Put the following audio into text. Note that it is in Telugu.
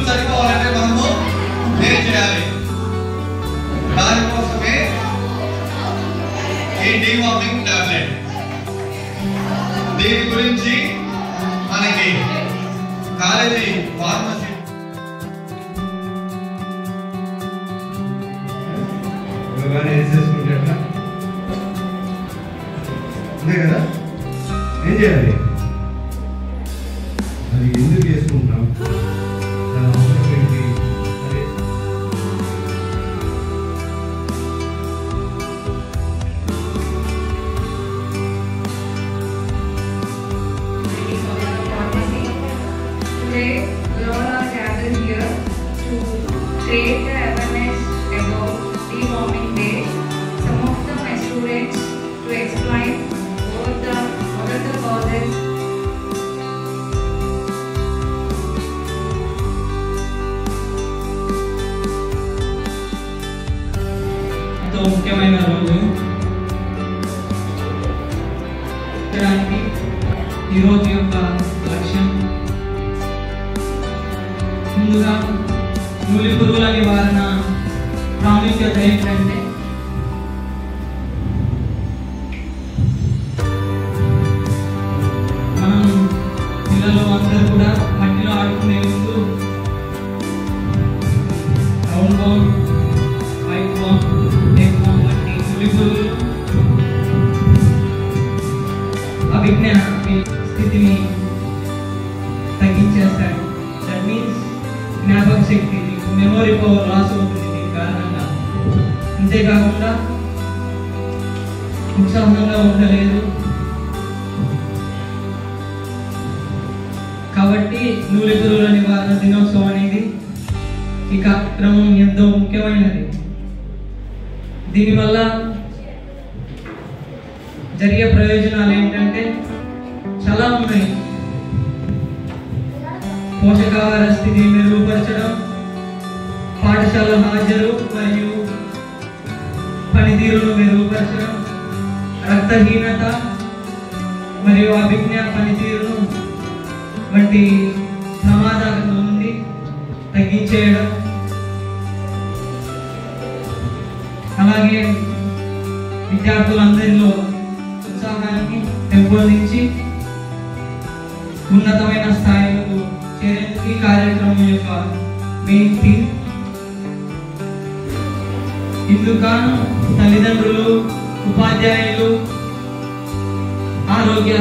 చనిపోవాలంటే మనము ఏం చేయాలి? దానికోసమే ఈ డీవార్మింగ్ టాబ్లెట్. దీని గురించి మనకి కాలేజీ ఫార్మసీ చేసుకుంటే అంతే కదా. ఏం చేయాలి? అది ఎందుకు చేసుకుంటాం? Today, we all are gathered here to create the awareness about deworming day. Some of the my students to explain what are the causes. ఎంతో ముఖ్యమైన రోజు. ఈ రోజు యొక్క లక్ష్యం ముందుగా నూలి పురుగుల నివారణ ప్రాముఖ్యత ఏంటంటే మనం పిల్లలు అందరూ కూడా మట్టిలో ఆడుకునే ముందు round bomb, white bomb, neck bomb వంటి నూలి పురుగులు అవిజ్ఞాన స్థితిని తగ్గించేస్తాడు. దట్ మీన్స్ జ్ఞాపక శక్తి, మెమొరీ పవర్ లాస్ అవుతుంది దీని కారణంగా. అంతేకాకుండా ఉత్సాహంగా ఉండలేదు. కాబట్టి నూలి పురుగుల నివారణ దినోత్సవం అనేది ఈ కార్యక్రమం ఎంతో ముఖ్యమైనది. దీనివల్ల జరిగే ప్రయోజనాలు ఏంటంటే చాలా ఉన్నాయి. పోషకాహార స్థితిని మెరుగుపరచడం, పాఠశాల హాజరు మరియు పనితీరును మెరుగుపరచడం, రక్తహీనత మరియు అభిజ్ఞా పనితీరును వంటి ప్రమాదాల నుండి తగ్గించేయడం, అలాగే విద్యార్థులందరిలో ఉత్సాహాన్ని పెంపొందించి ఉన్నతమైన స్థాయిలకు చేరేందుకు ఈ కార్యక్రమం యొక్క మెయిన్ థీమ్. ఇందుకు తల్లిదండ్రులు, ఉపాధ్యాయులు, ఆరోగ్య